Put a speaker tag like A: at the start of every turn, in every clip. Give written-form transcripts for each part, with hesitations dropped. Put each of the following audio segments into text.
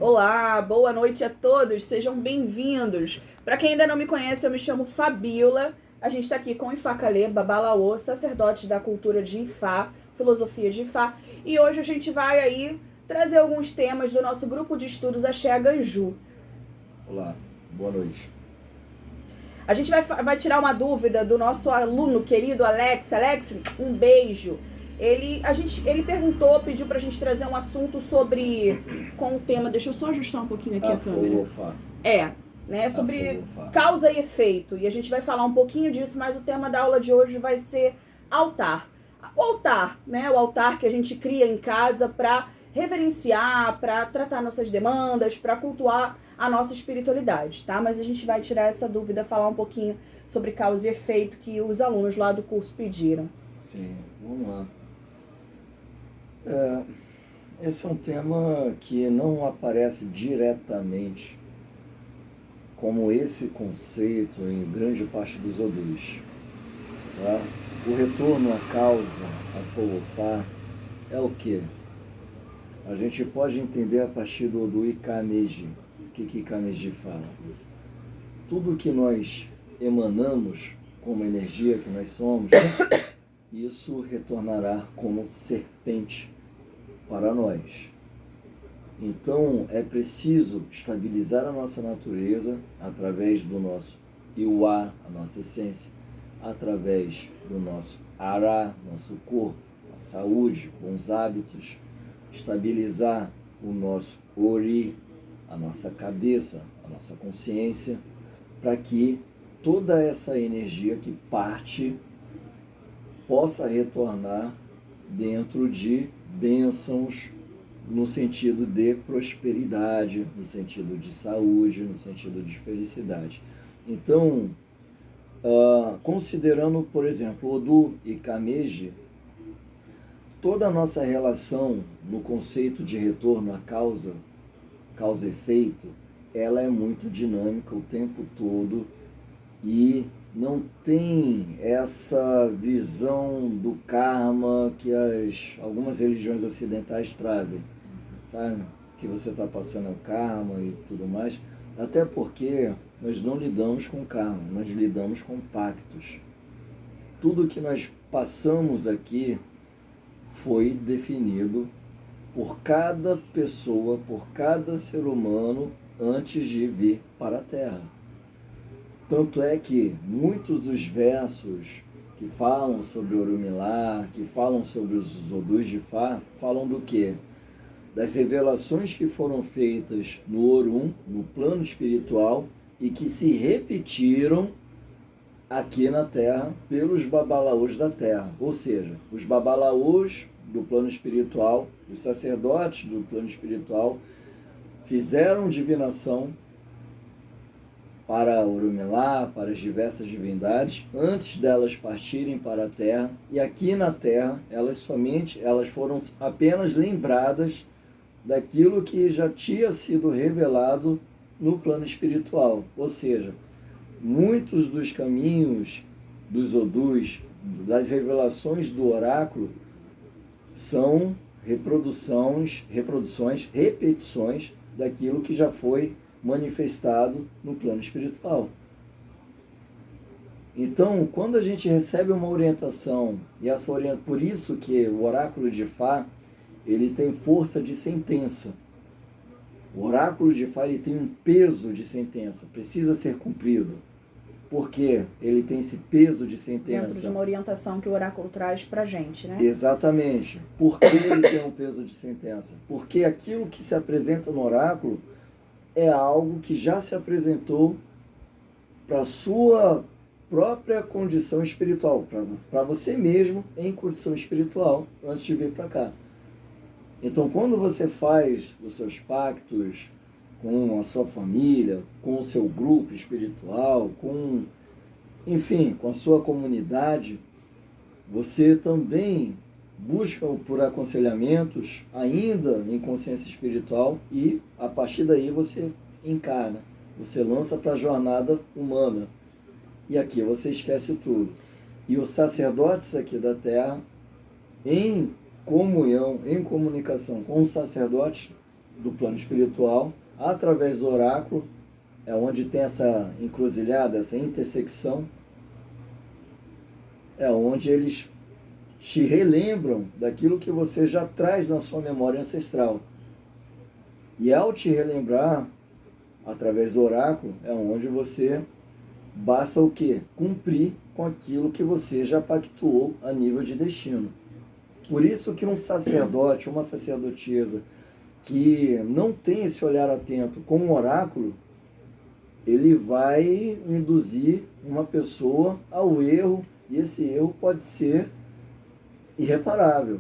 A: Olá, boa noite a todos, sejam bem-vindos. Para quem ainda não me conhece, eu me chamo Fabíola. A gente está aqui com Ifá Kalê Babalaô, sacerdotes da cultura de Ifá, filosofia de Ifá. E hoje a gente vai aí trazer alguns temas do nosso grupo de estudos Axé Aganju.
B: Olá, boa noite.
A: A gente vai tirar uma dúvida do nosso aluno querido Alex. Alex, um beijo. Ele perguntou, pediu pra gente trazer um assunto com o tema. Deixa eu só ajustar um pouquinho aqui a câmera. Né? Sobre causa e efeito. E a gente vai falar um pouquinho disso, mas o tema da aula de hoje vai ser altar. O altar, né? O altar que a gente cria em casa para reverenciar, para tratar nossas demandas, para cultuar a nossa espiritualidade, tá? Mas a gente vai tirar essa dúvida, falar um pouquinho sobre causa e efeito que os alunos lá do curso pediram.
B: Sim, vamos lá. Esse é um tema que não aparece diretamente como esse conceito em grande parte dos odus. Tá? O retorno à causa, a Folofá, é o quê? A gente pode entender a partir do Ikameji. O que Ikameji fala? Tudo que nós emanamos como energia que nós somos, isso retornará como serpente para nós. Então, é preciso estabilizar a nossa natureza através do nosso Iwa, a nossa essência, através do nosso Ara, nosso corpo, a saúde, bons hábitos, estabilizar o nosso Ori, a nossa cabeça, a nossa consciência, para que toda essa energia que parte possa retornar dentro de bênçãos no sentido de prosperidade, no sentido de saúde, no sentido de felicidade. Então, considerando, por exemplo, Odu e Kameji, toda a nossa relação no conceito de retorno à causa e efeito, ela é muito dinâmica o tempo todo e não tem essa visão do karma que algumas religiões ocidentais trazem, sabe? Que você está passando o karma e tudo mais, até porque nós não lidamos com karma, nós lidamos com pactos. Tudo que nós passamos aqui foi definido por cada pessoa, por cada ser humano antes de vir para a Terra. Tanto é que muitos dos versos que falam sobre Orumilá, que falam sobre os Odus de Ifá, falam do quê? Das revelações que foram feitas no Orum, no plano espiritual, e que se repetiram aqui na Terra pelos babalaôs da Terra. Ou seja, os babalaôs do plano espiritual, os sacerdotes do plano espiritual, fizeram divinação para Orumilá, para as diversas divindades, antes delas partirem para a Terra, e aqui na Terra elas foram apenas lembradas daquilo que já tinha sido revelado no plano espiritual. Ou seja, muitos dos caminhos dos Odus, das revelações do oráculo, são repetições daquilo que já foi manifestado no plano espiritual. Então, quando a gente recebe uma orientação, por isso que o oráculo de Ifá, ele tem força de sentença. O oráculo de Ifá, ele tem um peso de sentença, precisa ser cumprido. Porque ele tem esse peso de sentença.
A: Dentro de uma orientação que o oráculo traz pra gente, né?
B: Exatamente. Por que ele tem um peso de sentença? Porque aquilo que se apresenta no oráculo é algo que já se apresentou para a sua própria condição espiritual, para você mesmo em condição espiritual, antes de vir para cá. Então, quando você faz os seus pactos com a sua família, com o seu grupo espiritual, com a sua comunidade, você também busca por aconselhamentos ainda em consciência espiritual e, a partir daí, você encarna, você lança para a jornada humana. E aqui você esquece tudo. E os sacerdotes aqui da Terra, em comunhão, em comunicação com os sacerdotes do plano espiritual, através do oráculo, é onde tem essa encruzilhada, essa intersecção, é onde eles te relembram daquilo que você já traz na sua memória ancestral. E ao te relembrar, através do oráculo, é onde você basta o quê? Cumprir com aquilo que você já pactuou a nível de destino. Por isso que um sacerdote, uma sacerdotisa, que não tem esse olhar atento com o oráculo, ele vai induzir uma pessoa ao erro, e esse erro pode ser irreparável.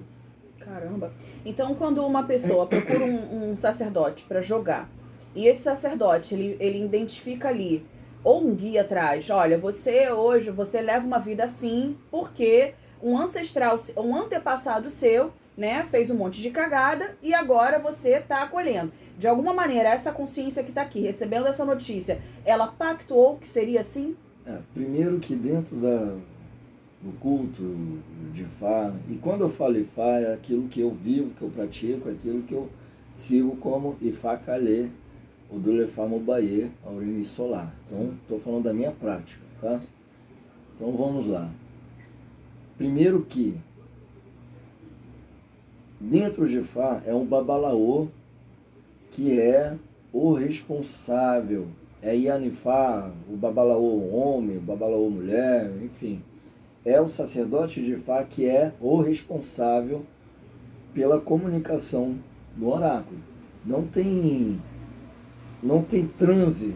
A: Caramba. Então, quando uma pessoa procura um sacerdote para jogar, e esse sacerdote, ele identifica ali, ou um guia atrás, olha, você hoje, você leva uma vida assim, porque um ancestral, um antepassado seu, né, fez um monte de cagada e agora você está acolhendo. De alguma maneira, essa consciência que está aqui, recebendo essa notícia, ela pactuou que seria assim?
B: Primeiro que dentro do culto de Ifá, e quando eu falo Ifá, é aquilo que eu vivo, que eu pratico, é aquilo que eu sigo como Ifá Calê, o do Lefá Mobaye, Aurine Solar. Então, estou falando da minha prática, tá? Então, vamos lá. Primeiro que, dentro de Ifá, é um babalaô que é o responsável. É Yanifá, o babalaô homem, o babalaô mulher, enfim. É o sacerdote de Ifá que é o responsável pela comunicação do oráculo. Não tem transe.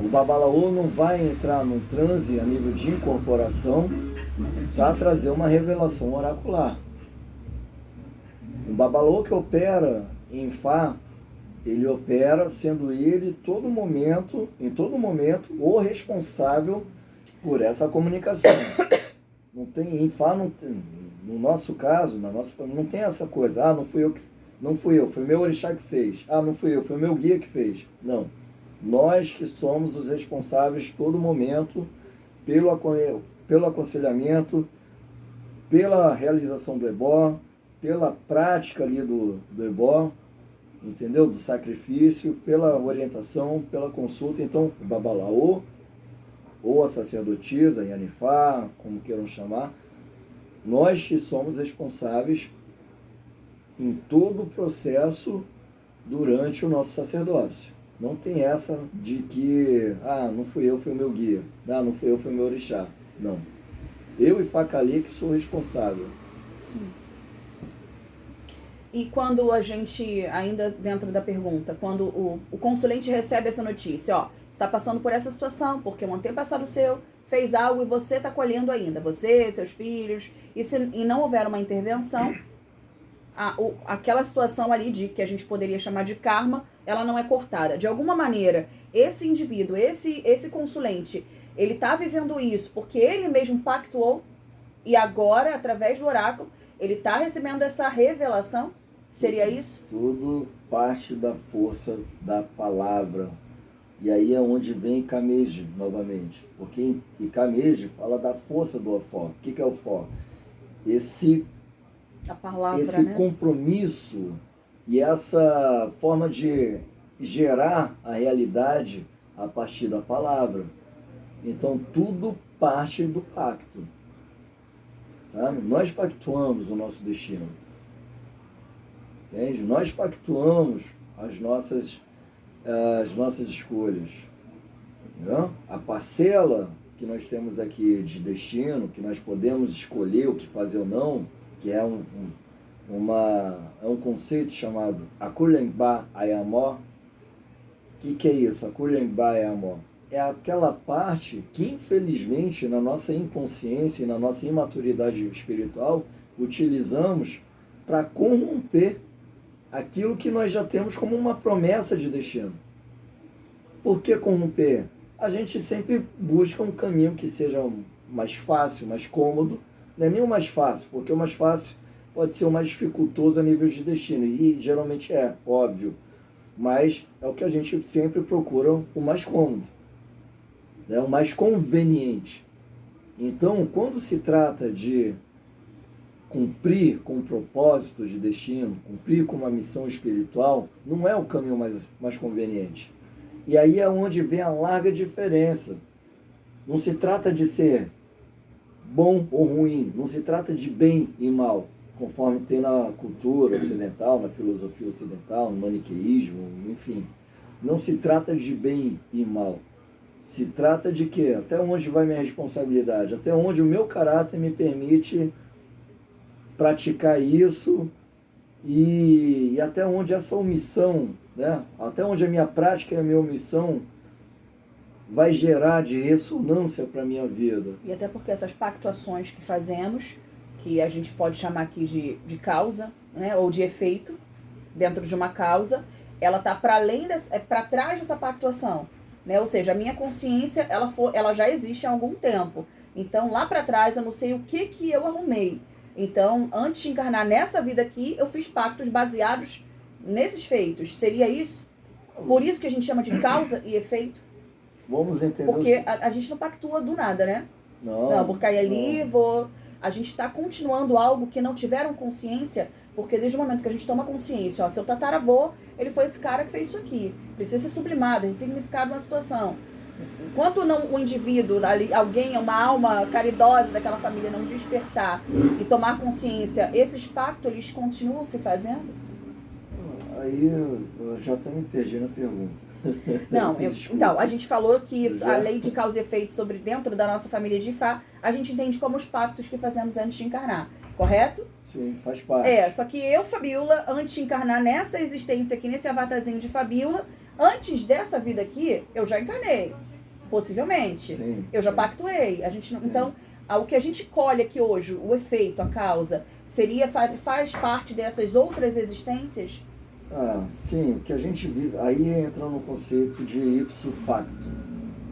B: O babalaô não vai entrar num transe a nível de incorporação para trazer uma revelação oracular. Um babalaô que opera em Fá, ele opera sendo ele em todo momento o responsável por essa comunicação. Não tem, em Fá não tem, no nosso caso, na nossa família, não tem essa coisa, não fui eu, foi meu orixá que fez. Não fui eu, foi meu guia que fez. Não. Nós que somos os responsáveis todo momento pelo aconselhamento, pela realização do ebó, pela prática ali do ebó, entendeu? Do sacrifício, pela orientação, pela consulta. Então, o babalaô, ou a sacerdotisa, a Yanifá, como queiram chamar, nós que somos responsáveis em todo o processo durante o nosso sacerdócio. Não tem essa de que, não fui eu, foi o meu guia. Não fui eu, foi o meu orixá. Não. Eu e Facali que sou responsável.
A: Sim. E quando a gente, ainda dentro da pergunta, quando o consulente recebe essa notícia, ó, está passando por essa situação, porque um antepassado seu fez algo e você está colhendo ainda, você, seus filhos, e não houver uma intervenção, aquela situação ali que a gente poderia chamar de karma, ela não é cortada. De alguma maneira, esse indivíduo, esse consulente, ele está vivendo isso porque ele mesmo pactuou e agora, através do oráculo, ele está recebendo essa revelação? Seria isso?
B: Tudo parte da força da palavra. E aí é onde vem Ikameji novamente. Porque Ikameji fala da força do Ofó. O que é o Ofó?
A: A palavra,
B: esse
A: né?
B: compromisso e essa forma de gerar a realidade a partir da palavra. Então tudo parte do pacto. Sabe? Nós pactuamos o nosso destino. Entende? Nós pactuamos as nossas escolhas. Entendeu? A parcela que nós temos aqui de destino, que nós podemos escolher o que fazer ou não, que é um conceito chamado Akulembá Ayamó. O que é isso? Akulembá Ayamó? É aquela parte que, infelizmente, na nossa inconsciência e na nossa imaturidade espiritual, utilizamos para corromper aquilo que nós já temos como uma promessa de destino. Por que corromper? A gente sempre busca um caminho que seja mais fácil, mais cômodo. Não é nem o mais fácil, porque o mais fácil pode ser o mais dificultoso a nível de destino. E geralmente é, óbvio. Mas é o que a gente sempre procura, o mais cômodo. O mais conveniente. Então, quando se trata de cumprir com um propósito de destino, cumprir com uma missão espiritual, não é o caminho mais conveniente. E aí é onde vem a larga diferença. Não se trata de ser bom ou ruim, não se trata de bem e mal, conforme tem na cultura ocidental, na filosofia ocidental, no maniqueísmo, enfim. Não se trata de bem e mal. Se trata de quê? Até onde vai minha responsabilidade? Até onde o meu caráter me permite praticar isso e até onde essa omissão, né? Até onde a minha prática e a minha omissão vai gerar de ressonância para a minha vida.
A: E até porque essas pactuações que fazemos, que a gente pode chamar aqui de causa, né, ou de efeito, dentro de uma causa, ela está para além, para trás dessa pactuação, né? Ou seja, a minha consciência, ela já existe há algum tempo. Então, lá para trás, eu não sei o que eu arrumei. Então, antes de encarnar nessa vida aqui, eu fiz pactos baseados nesses feitos. Seria isso? Por isso que a gente chama de causa e efeito?
B: Vamos entender.
A: Porque a gente não pactua do nada, né? Não, vou cair ali, a gente está continuando algo que não tiveram consciência, porque desde o momento que a gente toma consciência, ó, seu tataravô, ele foi esse cara que fez isso aqui. Precisa ser sublimado, ressignificado na situação. Enquanto não, o indivíduo, alguém, uma alma caridosa daquela família não despertar e tomar consciência, esses pactos, eles continuam se fazendo?
B: Aí eu já até me perdi na pergunta.
A: Não, então, a gente falou que isso, a lei de causa e efeito sobre dentro da nossa família de Ifá, a gente entende como os pactos que fazemos antes de encarnar, correto?
B: Sim, faz parte.
A: Só que eu, Fabíola, antes de encarnar nessa existência aqui, nesse avatarzinho de Fabíola, antes dessa vida aqui, eu já encarnei, possivelmente.
B: Sim,
A: eu já pactuei. A gente não, então, o que a gente colhe aqui hoje, o efeito, a causa, faz parte dessas outras existências?
B: Sim, o que a gente vive, aí entra no conceito de ipso facto.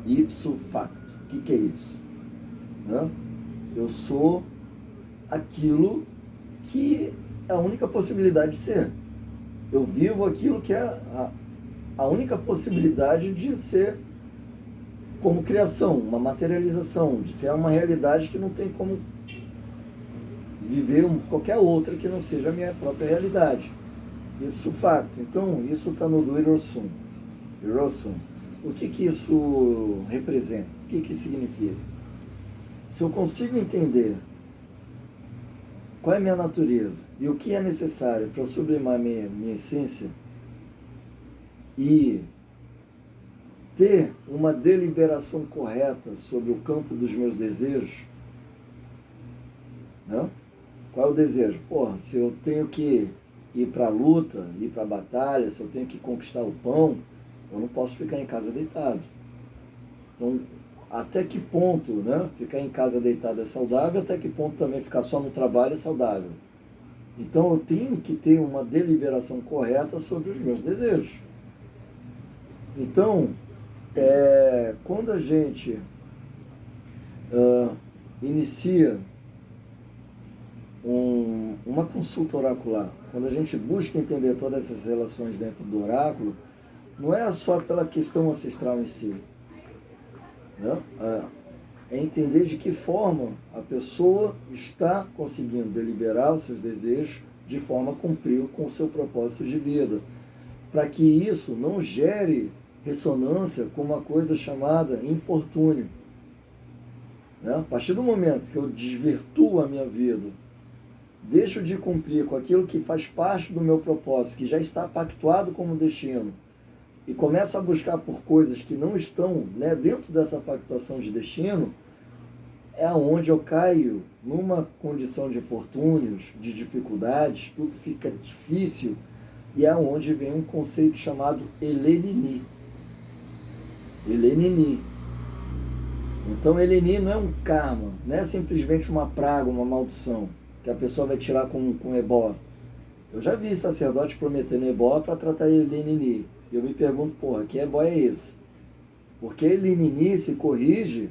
B: Ipso facto, o que é isso? Né? Eu sou aquilo que é a única possibilidade de ser. Eu vivo aquilo que é a única possibilidade de ser como criação, uma materialização, de ser uma realidade que não tem como viver qualquer outra que não seja a minha própria realidade. Ipso facto. Então, isso está no do Hirosum. O que isso representa? O que significa? Se eu consigo entender qual é a minha natureza e o que é necessário para eu sublimar minha essência e ter uma deliberação correta sobre o campo dos meus desejos, né? Qual é o desejo? Se eu tenho que ir para a luta, ir para a batalha, se eu tenho que conquistar o pão, eu não posso ficar em casa deitado. Então, até que ponto, né, ficar em casa deitado é saudável, até que ponto também ficar só no trabalho é saudável. Então, eu tenho que ter uma deliberação correta sobre os meus desejos. Então, quando a gente inicia uma consulta oracular, quando a gente busca entender todas essas relações dentro do oráculo, não é só pela questão ancestral em si, né? É entender de que forma a pessoa está conseguindo deliberar os seus desejos de forma a cumprir com o seu propósito de vida, para que isso não gere ressonância com uma coisa chamada infortúnio, né? A partir do momento que eu desvirtuo a minha vida, deixo de cumprir com aquilo que faz parte do meu propósito, que já está pactuado como destino, e começo a buscar por coisas que não estão, né, dentro dessa pactuação de destino, é onde eu caio numa condição de infortúnios, de dificuldades, tudo fica difícil, e é onde vem um conceito chamado Elenini. Então, Elenini não é um karma, não é simplesmente uma praga, uma maldição, que a pessoa vai tirar com ebó. Eu já vi sacerdote prometendo ebó para tratar Elenini. E eu me pergunto, que ebó é esse? Porque Elenini se corrige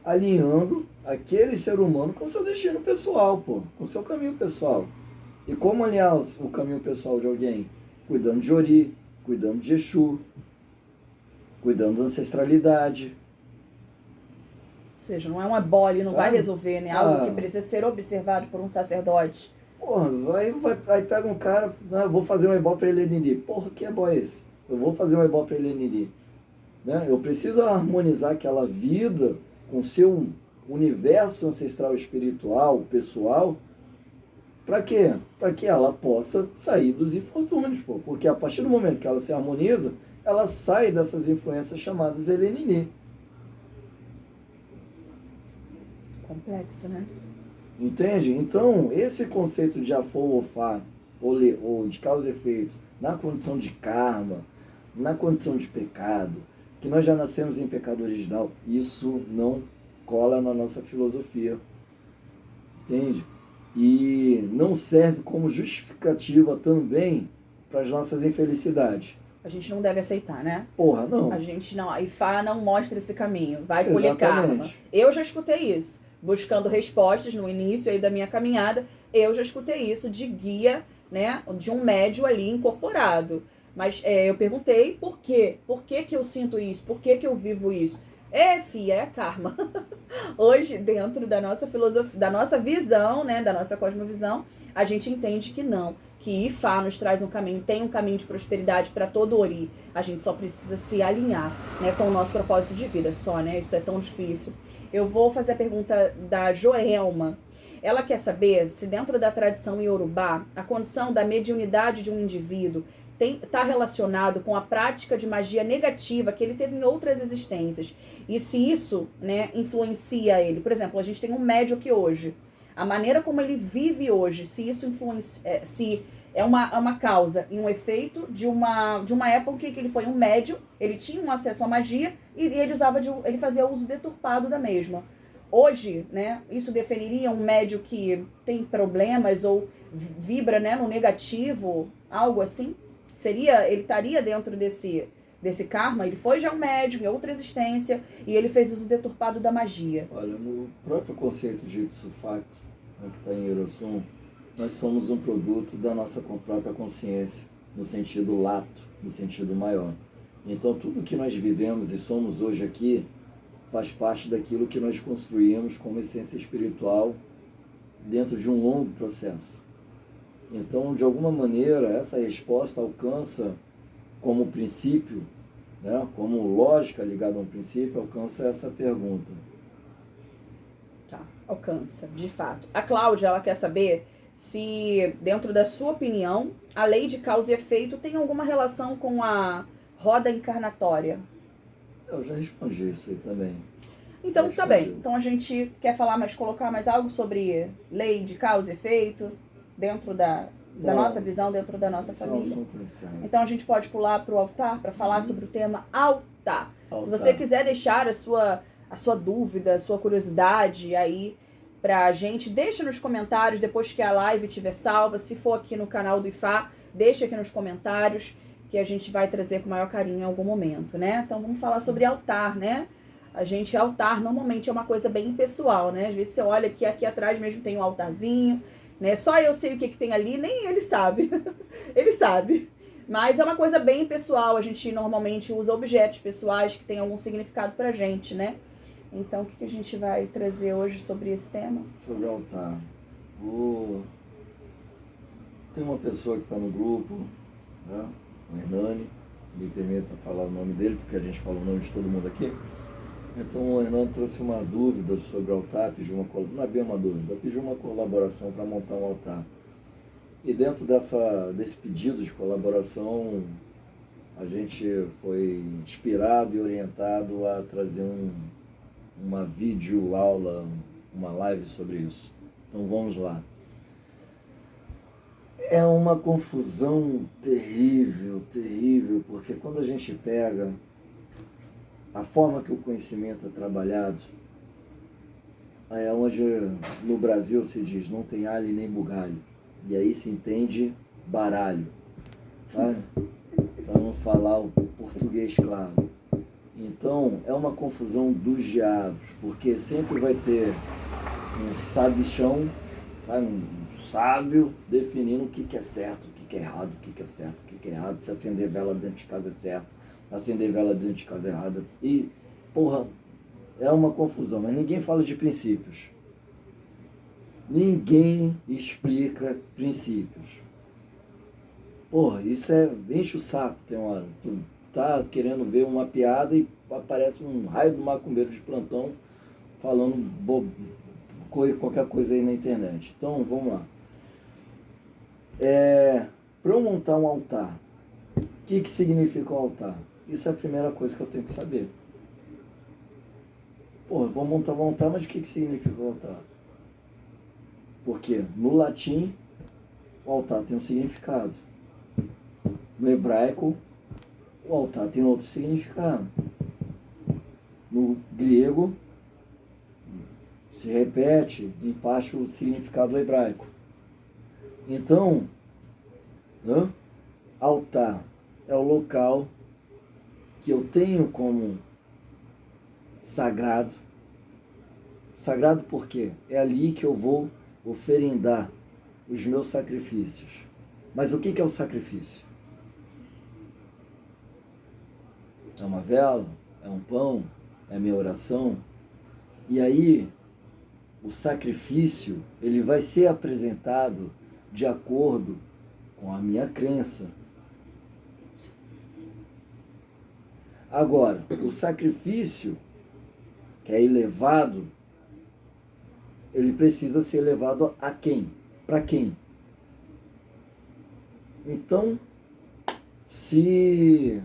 B: alinhando aquele ser humano com seu destino pessoal, com seu caminho pessoal. E como alinhar o caminho pessoal de alguém? Cuidando de Ori, cuidando de Exu, cuidando da ancestralidade,
A: seja, não é um ebole, não vai resolver, né? Algo que precisa ser observado por um sacerdote.
B: Porra, aí pega um cara, eu vou fazer um ebó para ele Nini. Porra, que ebó é esse? Eu vou fazer um ebó para ele Nini. Né? Eu preciso harmonizar aquela vida com o seu universo ancestral espiritual, pessoal. Para quê? Para que ela possa sair dos infortúnios, pô. Porque a partir do momento que ela se harmoniza, ela sai dessas influências chamadas Elenini.
A: Complexo, né?
B: Entende? Então, esse conceito de Afô-Ofá, ou de causa e efeito, na condição de karma, na condição de pecado, que nós já nascemos em pecado original, isso não cola na nossa filosofia. Entende? E não serve como justificativa também para as nossas infelicidades.
A: A gente não deve aceitar, né?
B: Porra, não.
A: A gente não. A Ifá não mostra esse caminho. Vai colher karma. Eu já escutei isso. Buscando respostas no início aí da minha caminhada, eu já escutei isso de guia, né? De um médium ali incorporado. Mas eu perguntei por quê? Por que que eu sinto isso? Por que que eu vivo isso? Fia, é karma. Hoje, dentro da nossa filosofia, da nossa visão, né, da nossa cosmovisão, a gente entende que não, que Ifá nos traz um caminho, tem um caminho de prosperidade para todo Ori. A gente só precisa se alinhar, né, com o nosso propósito de vida, só, né? Isso é tão difícil. Eu vou fazer a pergunta da Joelma. Ela quer saber se dentro da tradição iorubá, a condição da mediunidade de um indivíduo está relacionado com a prática de magia negativa que ele teve em outras existências. E se isso, né, influencia ele. Por exemplo, a gente tem um médium aqui hoje. A maneira como ele vive hoje, se isso influencia, se é uma causa e um efeito de uma época em que ele foi um médium, ele tinha um acesso à magia e ele fazia uso deturpado da mesma. Hoje, né, isso definiria um médium que tem problemas ou vibra, né, no negativo, algo assim? Ele estaria dentro desse karma? Ele foi já um médium em outra existência e ele fez uso deturpado da magia.
B: Olha, no próprio conceito de ipso facto, né, que está em Eurosum, nós somos um produto da nossa própria consciência, no sentido lato, no sentido maior. Então, tudo que nós vivemos e somos hoje aqui faz parte daquilo que nós construímos como essência espiritual dentro de um longo processo. Então, de alguma maneira, essa resposta alcança como princípio, né, como lógica ligada a um princípio, alcança essa pergunta.
A: Tá, alcança, de fato. A Cláudia, ela quer saber se, dentro da sua opinião, a lei de causa e efeito tem alguma relação com a roda encarnatória.
B: Eu já respondi isso aí também.
A: Então, tá bem. Então, a gente quer colocar mais algo sobre lei de causa e efeito dentro da nossa visão, dentro da nossa família. Então, a gente pode pular para o altar para falar sobre o tema altar. Se você quiser deixar a sua dúvida, a sua curiosidade aí pra gente, deixa nos comentários depois que a live estiver salva. Se for aqui no canal do Ifá, deixa aqui nos comentários que a gente vai trazer com o maior carinho em algum momento, né? Então, vamos falar sobre altar, né? Altar normalmente é uma coisa bem pessoal, né? Às vezes você olha aqui atrás mesmo tem um altarzinho, né? Só eu sei o que tem ali, nem ele sabe. Ele sabe. Mas é uma coisa bem pessoal, a gente normalmente usa objetos pessoais que têm algum significado pra gente, né? Então, o que a gente vai trazer hoje sobre esse tema?
B: Sobre o altar. Tem uma pessoa que está no grupo, né? O Hernani, me permita falar o nome dele, porque a gente fala o nome de todo mundo aqui. Então o Hernani trouxe uma dúvida sobre o altar, não é bem uma dúvida, pediu uma colaboração para montar um altar. E dentro desse pedido de colaboração, a gente foi inspirado e orientado a trazer uma videoaula, uma live sobre isso. Então vamos lá. É uma confusão terrível, terrível, porque quando a gente pega a forma que o conhecimento é trabalhado, é onde no Brasil se diz, não tem alho nem bugalho. E aí se entende baralho, sabe? Para não falar o português claro. Então, é uma confusão dos diabos, porque sempre vai ter um sabichão, sabe? Um sábio definindo o que é certo, o que é errado, o que é certo, o que é errado. Se acender vela dentro de casa é certo, acender vela dentro de casa é errado. E, porra, é uma confusão, mas ninguém fala de princípios. Ninguém explica princípios. Porra, isso enche o saco, tem hora. Tu tá querendo ver uma piada e aparece um raio do macumbeiro de plantão falando qualquer coisa aí na internet. Então, vamos lá. Para eu montar um altar, o que significa um altar? Isso é a primeira coisa que eu tenho que saber. Pô, eu vou montar um altar, mas o que significa um altar? Porque no latim, o altar tem um significado. No hebraico, o altar tem outro significado. No grego, se repete em parte o significado hebraico. Então, altar é o local que eu tenho como sagrado. Sagrado por quê? É ali que eu vou oferendar os meus sacrifícios. Mas o que é o sacrifício? É uma vela? É um pão? É a minha oração? E aí, o sacrifício, ele vai ser apresentado de acordo com a minha crença. Agora, o sacrifício que é elevado, ele precisa ser elevado a quem? Para quem? Então, se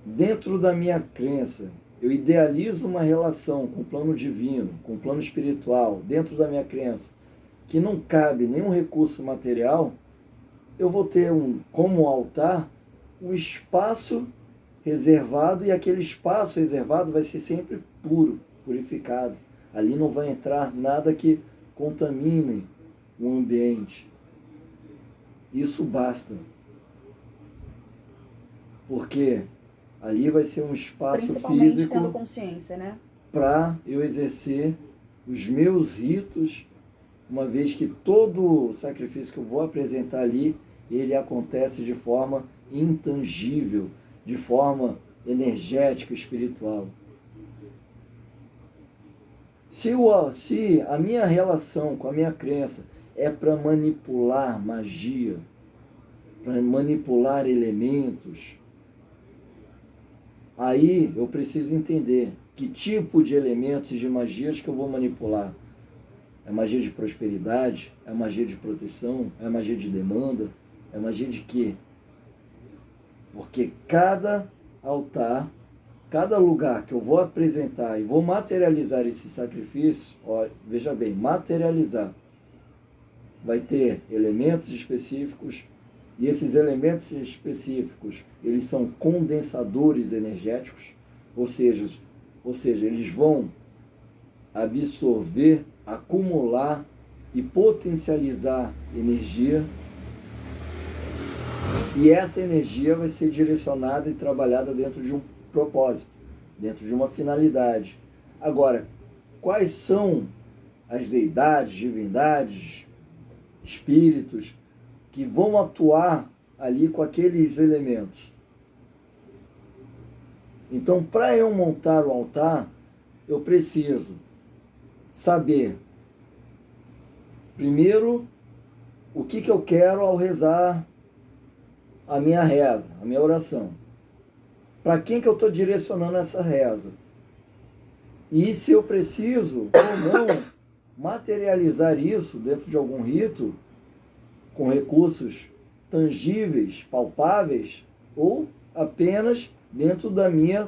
B: dentro da minha crença eu idealizo uma relação com o plano divino, com o plano espiritual, dentro da minha crença, que não cabe nenhum recurso material, eu vou ter como altar um espaço reservado, e aquele espaço reservado vai ser sempre puro, purificado. Ali não vai entrar nada que contamine o ambiente. Isso basta. Porque ali vai ser um espaço
A: principalmente
B: físico,
A: tendo consciência, né?
B: Para eu exercer os meus ritos, uma vez que todo o sacrifício que eu vou apresentar ali, ele acontece de forma intangível, de forma energética, espiritual. Se a minha relação com a minha crença é para manipular magia, para manipular elementos, aí eu preciso entender que tipo de elementos e de magias que eu vou manipular. É magia de prosperidade? É magia de proteção? É magia de demanda? É magia de quê? Porque cada altar, cada lugar que eu vou apresentar e vou materializar esse sacrifício, veja bem, materializar, vai ter elementos específicos, e esses elementos específicos, eles são condensadores energéticos, ou seja, eles vão absorver, acumular e potencializar energia, e essa energia vai ser direcionada e trabalhada dentro de um propósito, dentro de uma finalidade. Agora, quais são as deidades, divindades, espíritos que vão atuar ali com aqueles elementos? Então, para eu montar o altar, eu preciso saber, primeiro, o que eu quero ao rezar a minha reza, a minha oração. Para quem que eu estou direcionando essa reza? E se eu preciso ou não materializar isso dentro de algum rito, com recursos tangíveis, palpáveis, ou apenas dentro da minha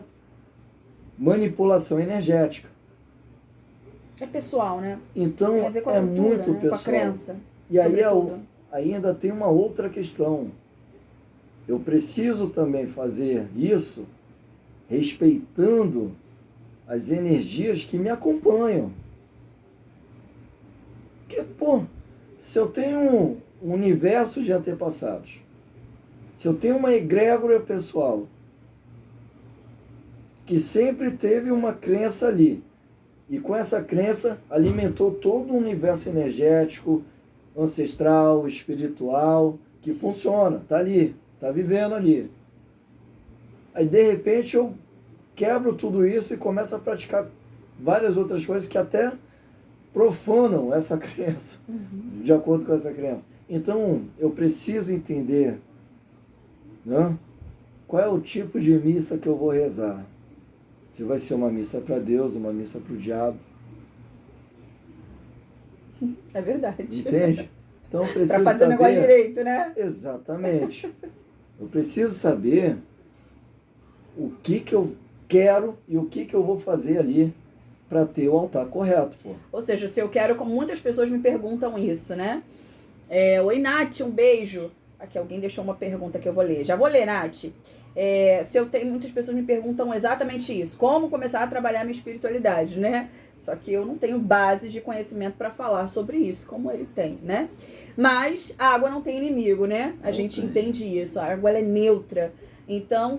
B: manipulação energética.
A: É pessoal, né?
B: Então,
A: tem a ver com a cultura,
B: muito
A: né?
B: pessoal.
A: Com a crença.
B: E aí ainda tem uma outra questão. Eu preciso também fazer isso respeitando as energias que me acompanham. Porque, se eu tenho um universo de antepassados, se eu tenho uma egrégora pessoal que sempre teve uma crença ali, e com essa crença alimentou todo um universo energético, ancestral, espiritual, que funciona, está ali, está vivendo ali. Aí, de repente, eu quebro tudo isso e começo a praticar várias outras coisas que até profanam essa crença, de acordo com essa crença. Então, eu preciso entender, né, qual é o tipo de missa que eu vou rezar. Se vai ser uma missa para Deus, uma missa para o diabo.
A: É verdade.
B: Entende? Então, eu preciso
A: para fazer
B: saber...
A: o negócio direito, né?
B: Exatamente. Eu preciso saber o que eu quero e o que eu vou fazer ali para ter o altar correto, pô.
A: Ou seja, se eu quero, como muitas pessoas me perguntam isso, né? Oi, Nath, um beijo. Aqui alguém deixou uma pergunta que eu vou ler. Já vou ler, Nath. Muitas pessoas me perguntam exatamente isso. Como começar a trabalhar minha espiritualidade, né? Só que eu não tenho base de conhecimento para falar sobre isso, como ele tem, né? Mas a água não tem inimigo, né? A gente entende isso. A água ela é neutra. Então,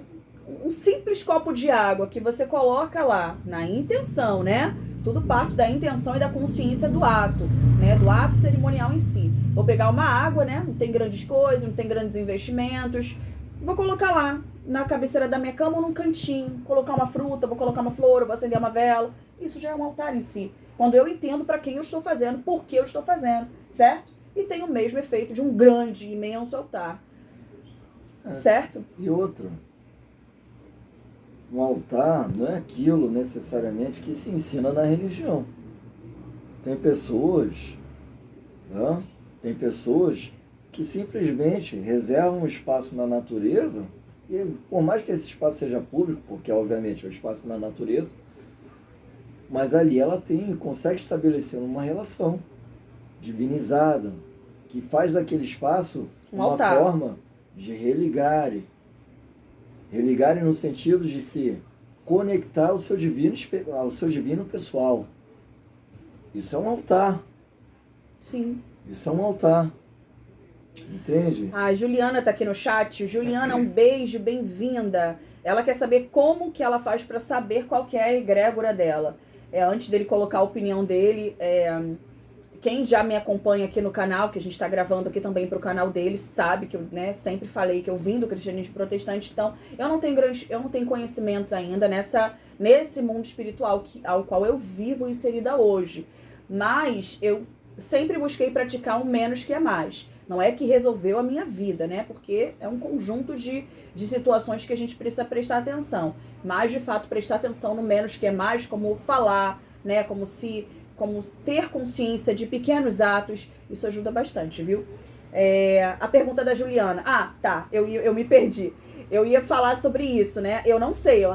A: um simples copo de água que você coloca lá na intenção, né? Tudo parte da intenção e da consciência do ato, né? Do ato cerimonial em si. Vou pegar uma água, né? Não tem grandes coisas, não tem grandes investimentos. Vou colocar lá na cabeceira da minha cama ou num cantinho. Colocar uma fruta, vou colocar uma flor, vou acender uma vela. Isso já é um altar em si. Quando eu entendo para quem eu estou fazendo, por que eu estou fazendo, certo? E tem o mesmo efeito de um grande, imenso altar. Certo?
B: E outro, um altar não é aquilo necessariamente que se ensina na religião. Tem pessoas, né? Tem pessoas que simplesmente reservam um espaço na natureza, e por mais que esse espaço seja público, porque obviamente é um espaço na natureza, mas ali ela consegue estabelecer uma relação divinizada, que faz daquele espaço uma
A: altar.
B: Forma de religarem no sentido de se conectar ao seu divino pessoal. Isso é um altar.
A: Sim.
B: Isso é um altar. Entende?
A: A Juliana tá aqui no chat. Juliana, um beijo, bem-vinda. Ela quer saber como que ela faz para saber qual que é a egrégora dela. Antes dele colocar a opinião dele, quem já me acompanha aqui no canal, que a gente está gravando aqui também para o canal dele, sabe que eu, né, sempre falei que eu vim do cristianismo protestante, então eu não tenho conhecimentos ainda nesse mundo espiritual ao qual eu vivo inserida hoje. Mas eu sempre busquei praticar um menos que é mais. Não é que resolveu a minha vida, né? Porque é um conjunto de situações que a gente precisa prestar atenção. Mas, de fato, prestar atenção no menos que é mais, como falar, né? Como ter consciência de pequenos atos, isso ajuda bastante, viu? A pergunta da Juliana. Tá, eu me perdi. Eu ia falar sobre isso, né? Eu não sei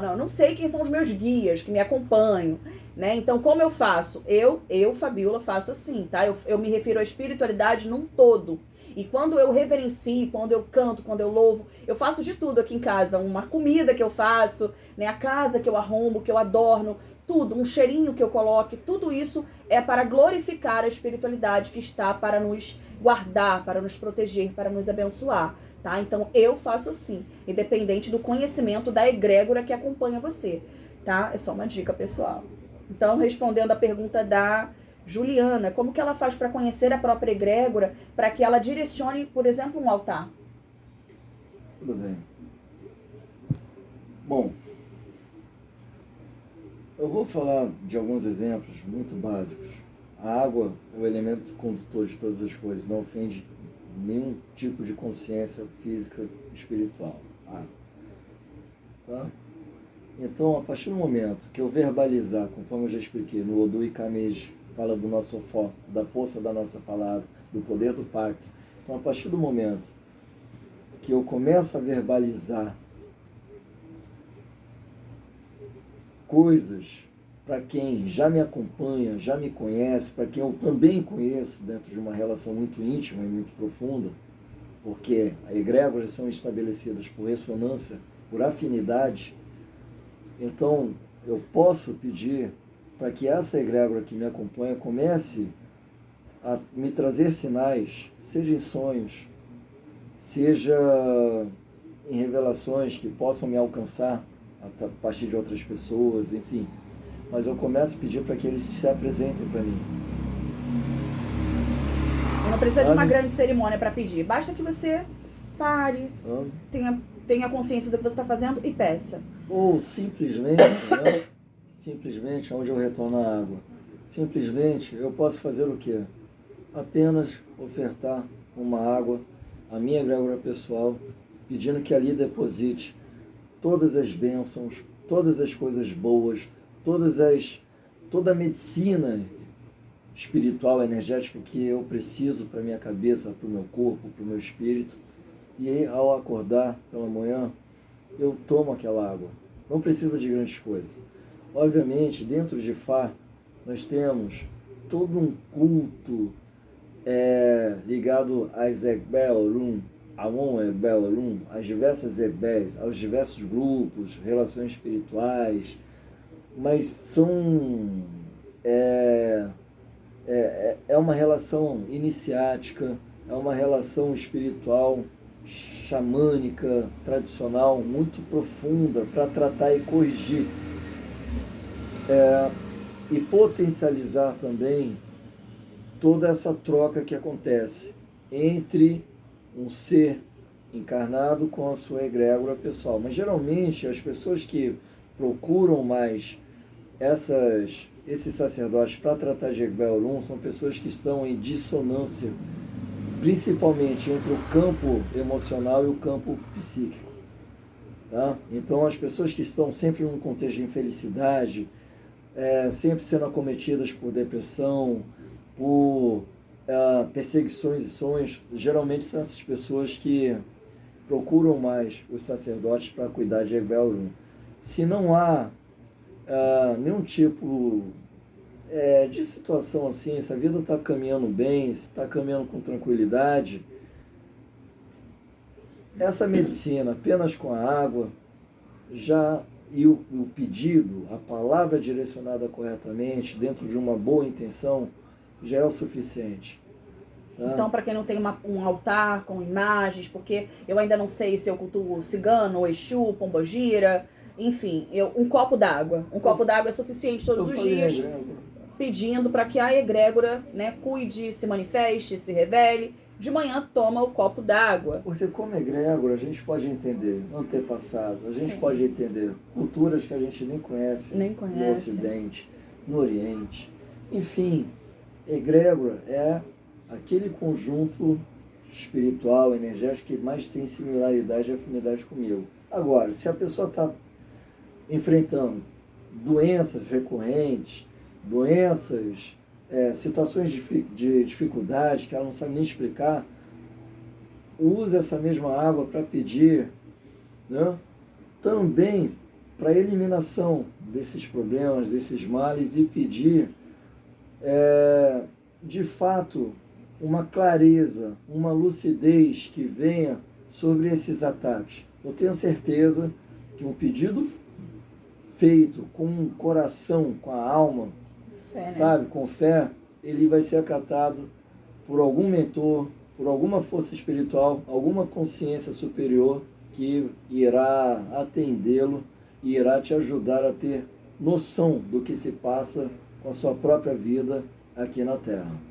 A: quem são os meus guias que me acompanham, né? Então, como eu faço? Eu, Fabiola, faço assim, tá? Eu me refiro à espiritualidade num todo. E quando eu reverencio, quando eu canto, quando eu louvo, eu faço de tudo aqui em casa. Uma comida que eu faço, né? A casa que eu arrumo, que eu adorno, tudo, um cheirinho que eu coloque, tudo isso é para glorificar a espiritualidade que está para nos guardar, para nos proteger, para nos abençoar, tá? Então, eu faço assim, independente do conhecimento da egrégora que acompanha você, tá? É só uma dica pessoal. Então, respondendo a pergunta da Juliana, como que ela faz para conhecer a própria egrégora, para que ela direcione, por exemplo, um altar?
B: Tudo bem. Bom, eu vou falar de alguns exemplos muito básicos. A água é o elemento condutor de todas as coisas, não ofende nenhum tipo de consciência física espiritual. Tá? Então, a partir do momento que eu verbalizar, conforme eu já expliquei, no Odu e Kameji, fala do nosso foco, da força da nossa palavra, do poder do pacto. Então, a partir do momento que eu começo a verbalizar coisas para quem já me acompanha, já me conhece, para quem eu também conheço dentro de uma relação muito íntima e muito profunda, porque as egrégoras são estabelecidas por ressonância, por afinidade, então eu posso pedir para que essa egrégora que me acompanha comece a me trazer sinais, seja em sonhos, seja em revelações que possam me alcançar a partir de outras pessoas, enfim. Mas eu começo a pedir para que eles se apresentem para mim.
A: Não precisa de uma grande cerimônia para pedir. Basta que você pare, tenha tenha consciência do que você está fazendo e peça.
B: Ou simplesmente, né? Simplesmente, onde eu retorno a água. Simplesmente, eu posso fazer o quê? Apenas ofertar uma água à minha egrégora pessoal, pedindo que ali deposite todas as bênçãos, todas as coisas boas, toda a medicina espiritual, energética que eu preciso para minha cabeça, para o meu corpo, para o meu espírito. E aí, ao acordar pela manhã, eu tomo aquela água. Não precisa de grandes coisas. Obviamente, dentro de Fá, nós temos todo um culto ligado às Egbel-Rum, Amon Egbel-Rum, às diversas Ebés, aos diversos grupos, relações espirituais, mas são... é uma relação iniciática, é uma relação espiritual, xamânica, tradicional, muito profunda para tratar e corrigir e potencializar também toda essa troca que acontece entre um ser encarnado com a sua egrégora pessoal. Mas geralmente as pessoas que procuram mais esses sacerdotes para tratar de Egbel-Rum são pessoas que estão em dissonância, principalmente entre o campo emocional e o campo psíquico. Tá? Então, as pessoas que estão sempre num contexto de infelicidade, sempre sendo acometidas por depressão, por perseguições e sonhos, geralmente são essas pessoas que procuram mais os sacerdotes para cuidar de Egbel-Rum. Se não há nenhum tipo de situação assim, se a vida está caminhando bem, se está caminhando com tranquilidade, essa medicina apenas com a água e o pedido, a palavra direcionada corretamente, dentro de uma boa intenção, já é o suficiente. Tá?
A: Então, para quem não tem um altar com imagens, porque eu ainda não sei se eu cultuo cigano, exu, pombogira, enfim, um copo d'água. Um copo d'água é suficiente todos os dias, pedindo para que a egrégora, né, cuide, se manifeste, se revele. De manhã toma o copo d'água.
B: Porque como egrégora a gente pode entender antepassado, a gente
A: Sim.
B: pode entender culturas que a gente nem conhece no Ocidente, no Oriente. Enfim, egrégora é aquele conjunto espiritual, energético que mais tem similaridade e afinidade comigo. Agora, se a pessoa está enfrentando doenças recorrentes, situações de dificuldade que ela não sabe nem explicar, use essa mesma água para pedir, né, também para eliminação desses problemas, desses males, e pedir, de fato, uma clareza, uma lucidez que venha sobre esses ataques. Eu tenho certeza que um pedido feito com o coração, com a alma,
A: Fé,
B: sabe, com fé, ele vai ser acatado por algum mentor, por alguma força espiritual, alguma consciência superior que irá atendê-lo e irá te ajudar a ter noção do que se passa com a sua própria vida aqui na Terra.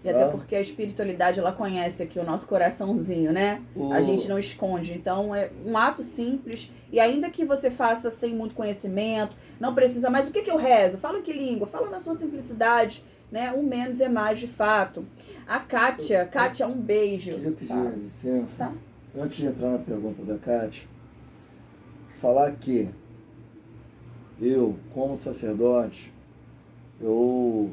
A: E até porque a espiritualidade, ela conhece aqui o nosso coraçãozinho, né? A gente não esconde. Então, é um ato simples. E ainda que você faça sem muito conhecimento, não precisa mais. O que eu rezo? Fala em que língua? Fala na sua simplicidade, né? Um menos é mais, de fato. A Kátia, um beijo.
B: Queria pedir licença,
A: tá?
B: Antes de entrar na pergunta da Kátia, falar que eu, como sacerdote, eu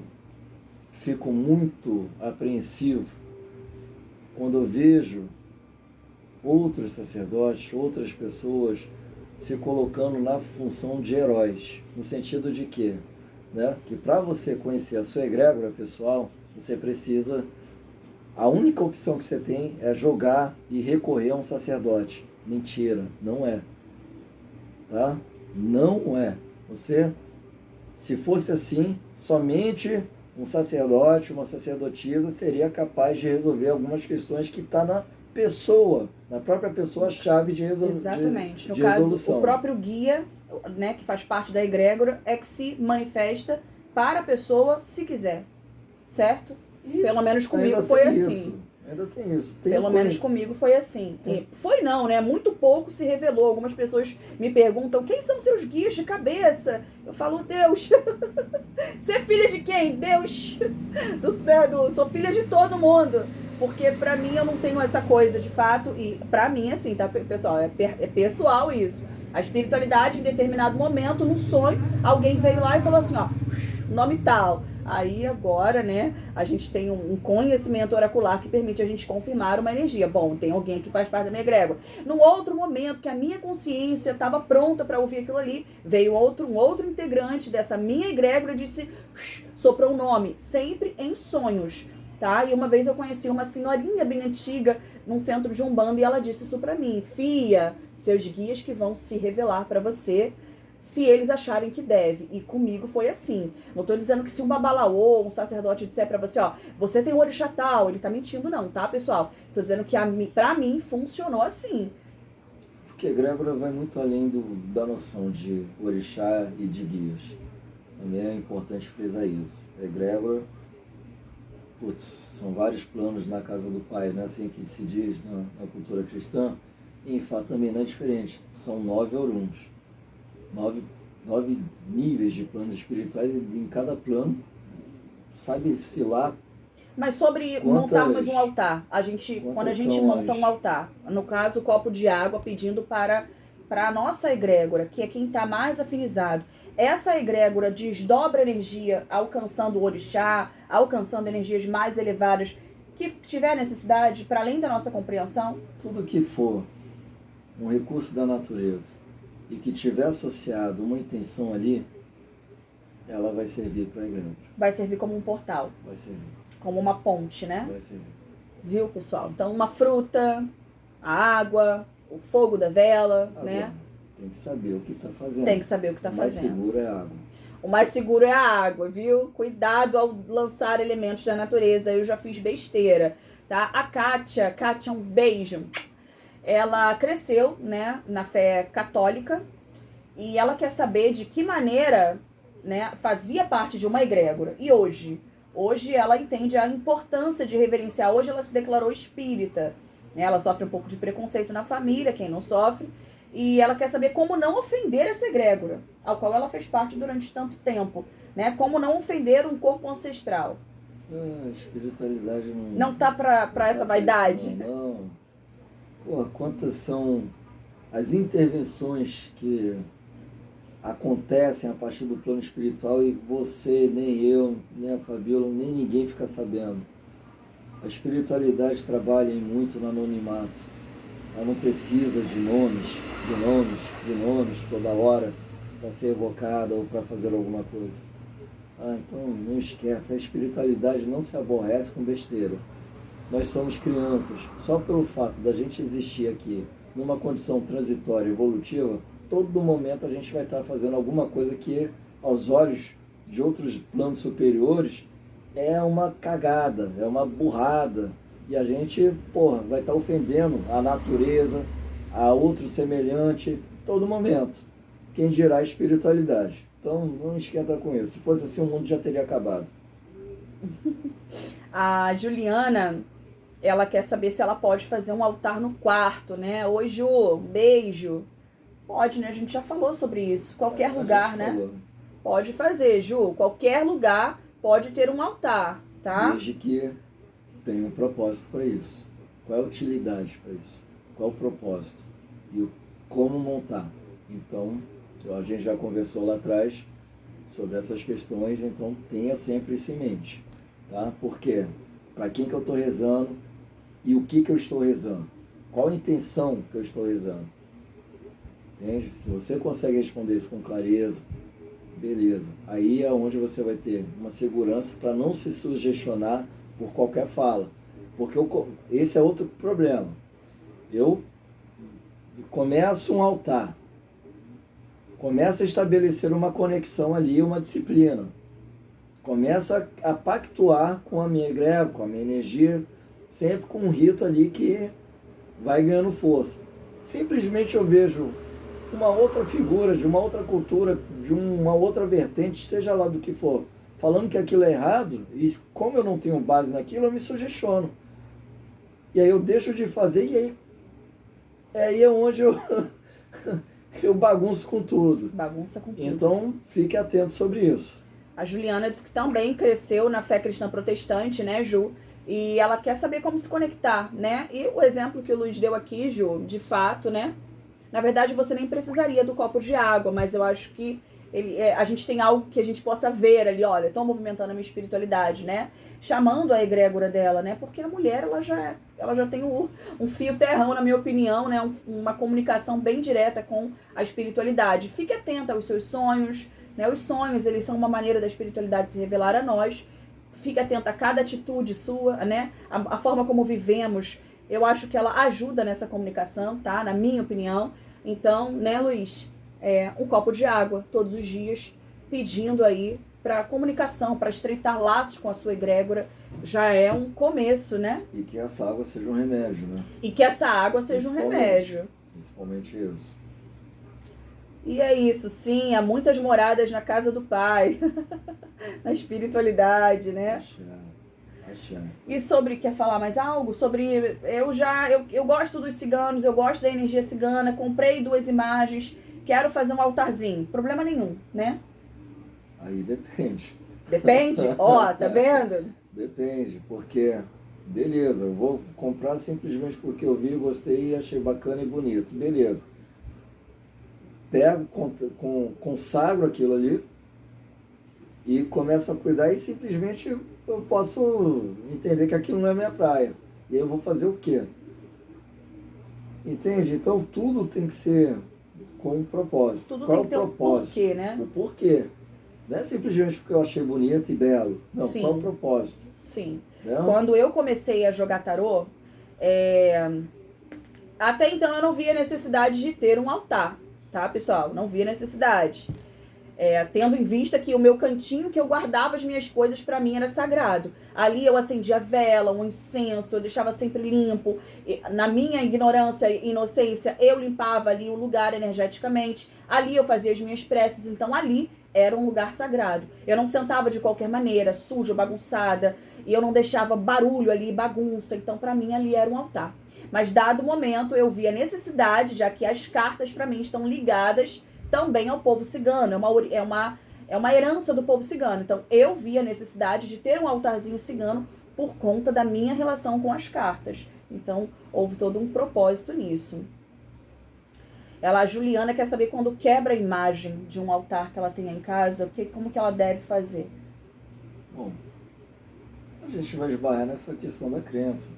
B: fico muito apreensivo quando eu vejo outros sacerdotes, outras pessoas se colocando na função de heróis, no sentido de que, né, que para você conhecer a sua egrégora pessoal, você precisa, a única opção que você tem é jogar e recorrer a um sacerdote. Mentira, não é. Tá? Não é. Você, se fosse assim, somente um sacerdote, uma sacerdotisa seria capaz de resolver algumas questões que está na pessoa, na própria pessoa, a chave de resolução.
A: Exatamente. No caso, o próprio guia, né, que faz parte da egrégora, é que se manifesta para a pessoa se quiser. Certo?
B: E
A: pelo menos comigo foi assim.
B: Ainda tem isso. Tem
A: Pelo menos comigo foi assim. Foi não, né? Muito pouco se revelou. Algumas pessoas me perguntam, quem são seus guias de cabeça? Eu falo, Deus. Você é filha de quem? Deus. Sou filha de todo mundo. Porque pra mim eu não tenho essa coisa de fato. E pra mim, assim, tá, pessoal? É pessoal isso. A espiritualidade, em determinado momento, no sonho, alguém veio lá e falou assim, ó, nome tal. Aí agora, né, a gente tem um conhecimento oracular que permite a gente confirmar uma energia. Bom, tem alguém que faz parte da minha egrégora. Num outro momento que a minha consciência estava pronta para ouvir aquilo ali, veio um outro integrante dessa minha egrégora e disse, soprou um nome, sempre em sonhos, tá? E uma vez eu conheci uma senhorinha bem antiga num centro de Umbanda e ela disse isso para mim, Fia, seus guias que vão se revelar para você, se eles acharem que deve. E comigo foi assim. Não tô dizendo que se um babalaô, um sacerdote disser pra você, ó, você tem um orixá tal, ele tá mentindo não, tá, pessoal? Tô dizendo que pra mim funcionou assim.
B: Porque egrégora vai muito além da noção de orixá e de guias. Também é importante frisar isso. Egrégora, são vários planos na casa do pai, não é assim que se diz na cultura cristã? E em fato também não é diferente. São 9 oruns. 9 níveis de planos espirituais e em cada plano, sabe-se lá.
A: Mas sobre montarmos um altar, quando a gente monta um altar, no caso o copo de água pedindo para a nossa egrégora, que é quem está mais afinizado, essa egrégora desdobra energia alcançando o orixá, alcançando energias mais elevadas, que tiver necessidade, para além da nossa compreensão?
B: Tudo que for um recurso da natureza e que tiver associado uma intenção ali, ela vai servir para a egrégora. Vai
A: servir como um portal.
B: Vai servir.
A: Como uma ponte, né?
B: Vai servir.
A: Viu, pessoal? Então, uma fruta, a água, o fogo da vela, né?
B: Tem que saber o que está fazendo.
A: Tem que saber o que está fazendo.
B: O mais seguro é a água.
A: O mais seguro é a água, viu? Cuidado ao lançar elementos da natureza. Eu já fiz besteira, tá? A Kátia, um beijo. Ela cresceu, né, na fé católica e ela quer saber de que maneira, né, fazia parte de uma egrégora. E hoje ela entende a importância de reverenciar. Hoje ela se declarou espírita, né? Ela sofre um pouco de preconceito na família, quem não sofre, e ela quer saber como não ofender essa egrégora, ao qual ela fez parte durante tanto tempo, né? Como não ofender um corpo ancestral.
B: A espiritualidade
A: não tá pra essa vaidade?
B: Não. Pô, quantas são as intervenções que acontecem a partir do plano espiritual e você, nem eu, nem a Fabíola, nem ninguém fica sabendo. A espiritualidade trabalha muito no anonimato. Ela não precisa de nomes toda hora para ser evocada ou para fazer alguma coisa. Então não esquece, a espiritualidade não se aborrece com besteira. Nós somos crianças, só pelo fato da gente existir aqui numa condição transitória, evolutiva, todo momento a gente vai estar fazendo alguma coisa que, aos olhos de outros planos superiores, é uma cagada, é uma burrada. E a gente, vai estar ofendendo a natureza, a outro semelhante, todo momento. Quem dirá a espiritualidade. Então, não esquenta com isso. Se fosse assim, o mundo já teria acabado.
A: A Juliana, ela quer saber se ela pode fazer um altar no quarto, né? Oi, Ju, um beijo. Pode, né? A gente já falou sobre isso. Qualquer lugar, né?
B: Falou.
A: Pode fazer, Ju. Qualquer lugar pode ter um altar, tá?
B: Desde que tenha um propósito para isso. Qual é a utilidade para isso? Qual é o propósito? E como montar? Então, a gente já conversou lá atrás sobre essas questões, então tenha sempre isso em mente, tá? Por quê? Para quem que eu estou rezando e o que eu estou rezando? Qual a intenção que eu estou rezando? Entende? Se você consegue responder isso com clareza, beleza. Aí é onde você vai ter uma segurança para não se sugestionar por qualquer fala. Porque esse é outro problema. Eu começo um altar, começo a estabelecer uma conexão ali, uma disciplina. Começo a pactuar com a minha egrégora, com a minha energia, sempre com um rito ali que vai ganhando força. Simplesmente eu vejo uma outra figura, de uma outra cultura, de uma outra vertente, seja lá do que for, falando que aquilo é errado, e como eu não tenho base naquilo, eu me sugestiono. E aí eu deixo de fazer e aí é onde eu bagunço com tudo.
A: Bagunça com tudo.
B: Então, fique atento sobre isso.
A: A Juliana disse que também cresceu na fé cristã protestante, né, Ju? E ela quer saber como se conectar, né? E o exemplo que o Luiz deu aqui, Ju, de fato, né? Na verdade, você nem precisaria do copo de água, mas eu acho que a gente tem algo que a gente possa ver ali, olha, estou movimentando a minha espiritualidade, né? Chamando a egrégora dela, né? Porque a mulher, ela já tem um fio terrão, na minha opinião, né? Uma comunicação bem direta com a espiritualidade. Fique atenta aos seus sonhos, né? Os sonhos, eles são uma maneira da espiritualidade se revelar a nós. Fique atenta a cada atitude sua, né? A forma como vivemos, eu acho que ela ajuda nessa comunicação, tá? Na minha opinião. Então, né, Luiz? Um copo de água todos os dias, pedindo aí para comunicação, para estreitar laços com a sua egrégora, já é um começo, né?
B: E que essa água seja um remédio, né?
A: E que essa água seja um remédio.
B: Principalmente isso.
A: E é isso, sim, há muitas moradas na casa do Pai, na espiritualidade, né?
B: Axé.
A: E sobre, quer falar mais algo? Sobre, eu gosto dos ciganos, eu gosto da energia cigana, comprei 2 imagens, quero fazer um altarzinho, problema nenhum, né?
B: Aí depende.
A: Depende? Ó, tá vendo?
B: Depende, porque, beleza, eu vou comprar simplesmente porque eu vi, gostei e achei bacana e bonito, beleza. Pego, consagro aquilo ali e começo a cuidar e simplesmente eu posso entender que aquilo não é minha praia. E aí eu vou fazer o quê? Entende? Então tudo tem que ser com um propósito.
A: Tudo
B: Qual
A: tem que ter
B: o propósito?
A: porquê, né?
B: O porquê. Não é simplesmente porque eu achei bonito e belo. Não,
A: Sim.
B: qual o propósito?
A: Sim.
B: Né?
A: Quando eu comecei a jogar tarô, até então eu não via necessidade de ter um altar, tá, pessoal? Não via necessidade. Tendo em vista que o meu cantinho que eu guardava as minhas coisas, pra mim era sagrado. Ali eu acendia vela, um incenso, eu deixava sempre limpo. Na minha ignorância e inocência, eu limpava ali o lugar energeticamente. Ali eu fazia as minhas preces, então ali era um lugar sagrado. Eu não sentava de qualquer maneira, suja, bagunçada, e eu não deixava barulho ali, bagunça. Então pra mim ali era um altar. Mas dado o momento eu vi a necessidade, já que as cartas pra mim estão ligadas também ao povo cigano, é uma herança do povo cigano. Então, eu vi a necessidade de ter um altarzinho cigano por conta da minha relação com as cartas. Então, houve todo um propósito nisso. A Juliana quer saber quando quebra a imagem de um altar que ela tem em casa, como que ela deve fazer?
B: Bom, a gente vai esbarrar nessa questão da crença.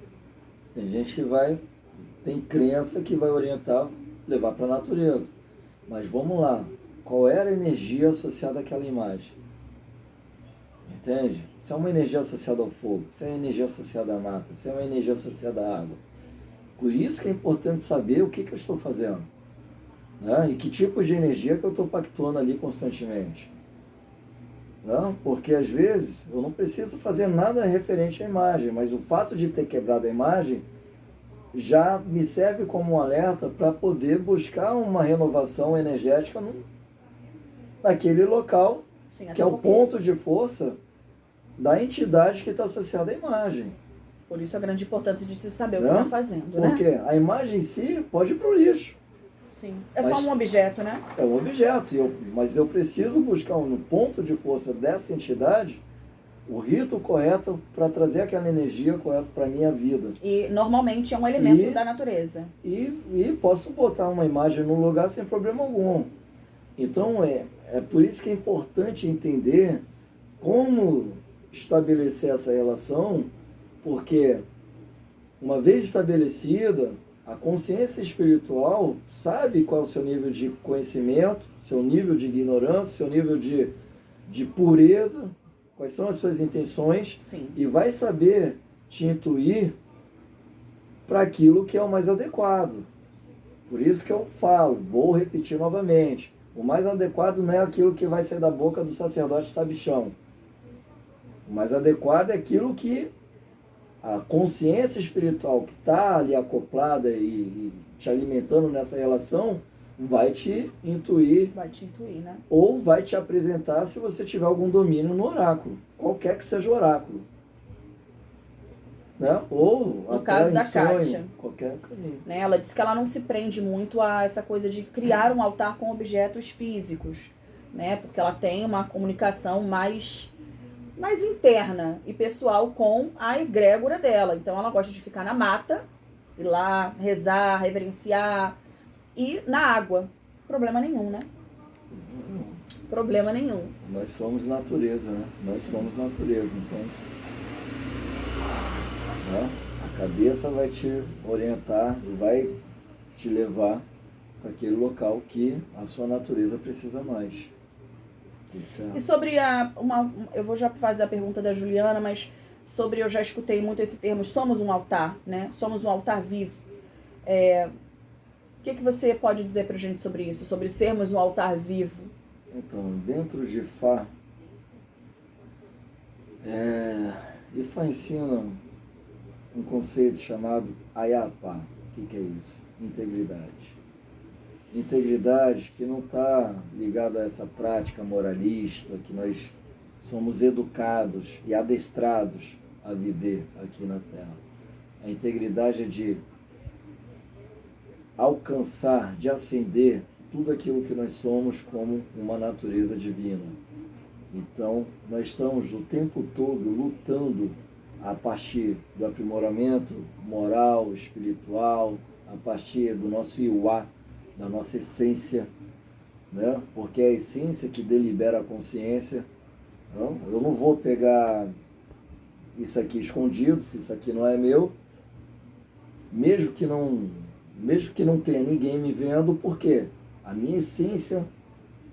B: Tem gente que tem crença que vai orientar, levar para a natureza. Mas vamos lá, qual era a energia associada àquela imagem? Entende? Se é uma energia associada ao fogo, se é uma energia associada à mata, se é uma energia associada à água. Por isso que é importante saber o que eu estou fazendo. Né? E que tipo de energia que eu estou pactuando ali constantemente. Né? Porque às vezes eu não preciso fazer nada referente à imagem, mas o fato de ter quebrado a imagem já me serve como um alerta para poder buscar uma renovação energética naquele local,
A: Sim,
B: que é o ponto de força da entidade que está associada à imagem.
A: Por isso a grande importância de se saber o que
B: Né?
A: está fazendo,
B: Porque
A: né?
B: a imagem em si pode ir para o lixo.
A: Sim. É só um objeto, né?
B: É um objeto, mas eu preciso buscar no ponto de força dessa entidade o rito correto para trazer aquela energia correta para a minha vida.
A: E normalmente é um elemento da natureza.
B: E posso botar uma imagem num lugar sem problema algum. Então é por isso que é importante entender como estabelecer essa relação, porque uma vez estabelecida, a consciência espiritual sabe qual é o seu nível de conhecimento, seu nível de ignorância, seu nível de pureza, quais são as suas intenções.
A: Sim.
B: E vai saber te intuir para aquilo que é o mais adequado. Por isso que eu falo, vou repetir novamente, o mais adequado não é aquilo que vai sair da boca do sacerdote sabichão. O mais adequado é aquilo que a consciência espiritual que está ali acoplada e te alimentando nessa relação vai te intuir.
A: Vai te intuir, né?
B: Ou vai te apresentar se você tiver algum domínio no oráculo, qualquer que seja o oráculo. né? Ou
A: No
B: até
A: caso
B: em
A: da
B: sonho,
A: Kátia.
B: qualquer caminho.
A: Né? Ela disse que ela não se prende muito a essa coisa de criar um altar com objetos físicos, né? Porque ela tem uma comunicação mais interna e pessoal com a egrégora dela. Então ela gosta de ficar na mata, ir lá, rezar, reverenciar e na água. Problema nenhum, né? Problema nenhum.
B: Nós somos natureza, né? Nós somos natureza, então, né? A cabeça vai te orientar e vai te levar para aquele local que a sua natureza precisa mais. Tudo certo.
A: E sobre eu vou já fazer a pergunta da Juliana, mas sobre, eu já escutei muito esse termo, somos um altar, né? Somos um altar vivo. O que você pode dizer pra gente sobre isso? Sobre sermos um altar vivo?
B: Então, dentro de Fá, Ifá ensina um conceito chamado Ayapá. O que é isso? Integridade. Integridade que não está ligada a essa prática moralista que nós somos educados e adestrados a viver aqui na Terra. A integridade é de alcançar, de ascender tudo aquilo que nós somos como uma natureza divina. Então, nós estamos o tempo todo lutando a partir do aprimoramento moral, espiritual, a partir do nosso Iwá, da nossa essência, né? Porque é a essência que delibera a consciência. Não? Eu não vou pegar isso aqui escondido, se isso aqui não é meu, mesmo que não tenha ninguém me vendo, porque a minha essência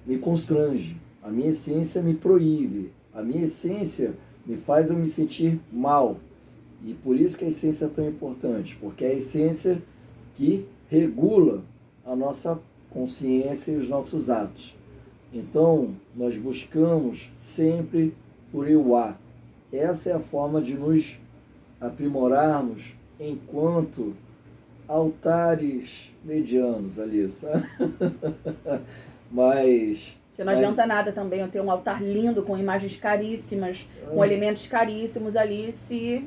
B: me constrange, a minha essência me proíbe, a minha essência me faz eu me sentir mal. E por isso que a essência é tão importante, porque é a essência que regula a nossa consciência e os nossos atos. Então, nós buscamos sempre por Iwá. Essa é a forma de nos aprimorarmos enquanto altares medianos ali, sabe?
A: Porque não adianta nada também eu ter um altar lindo, com imagens caríssimas, com elementos caríssimos ali, se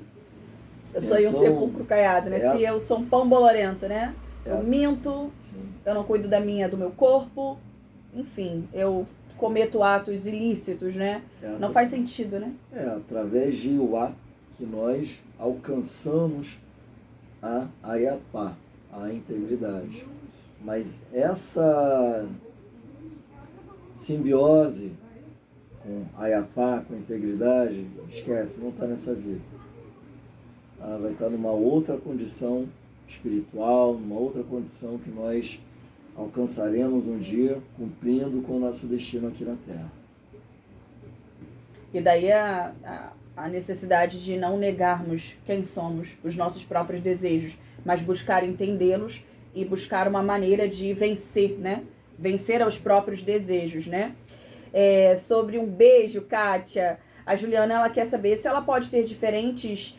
A: eu sou um sepulcro caiado, né? Se eu sou um pão bolorento, né? Eu minto, eu não cuido do meu corpo, enfim, eu cometo atos ilícitos, né? Não faz sentido, né?
B: Através de Iwá que nós alcançamos a Ayapá, a integridade. Mas essa simbiose com Ayapá, com integridade, esquece, não está nessa vida. Ela vai estar numa outra condição espiritual, numa outra condição que nós alcançaremos um dia, cumprindo com o nosso destino aqui na Terra.
A: E daí a necessidade de não negarmos quem somos, os nossos próprios desejos, mas buscar entendê-los e buscar uma maneira de vencer, né? Vencer aos próprios desejos, né? Sobre um beijo, Kátia, a Juliana, ela quer saber se ela pode ter diferentes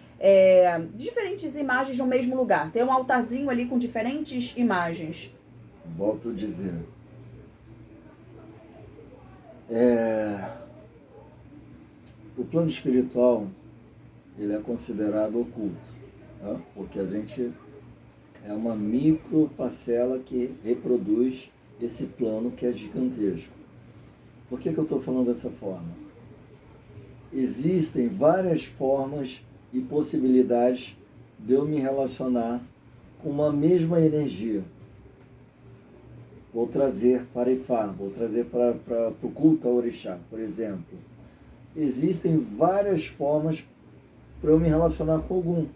A: imagens no mesmo lugar. Tem um altarzinho ali com diferentes imagens.
B: Volto a dizer. O plano espiritual, ele é considerado oculto, tá? Porque a gente é uma micro parcela que reproduz esse plano que é gigantesco. Por que eu estou falando dessa forma? Existem várias formas e possibilidades de eu me relacionar com uma mesma energia. Vou trazer para Ifá, vou trazer para o culto a Orixá, por exemplo. Existem várias formas para eu me relacionar com Ogum.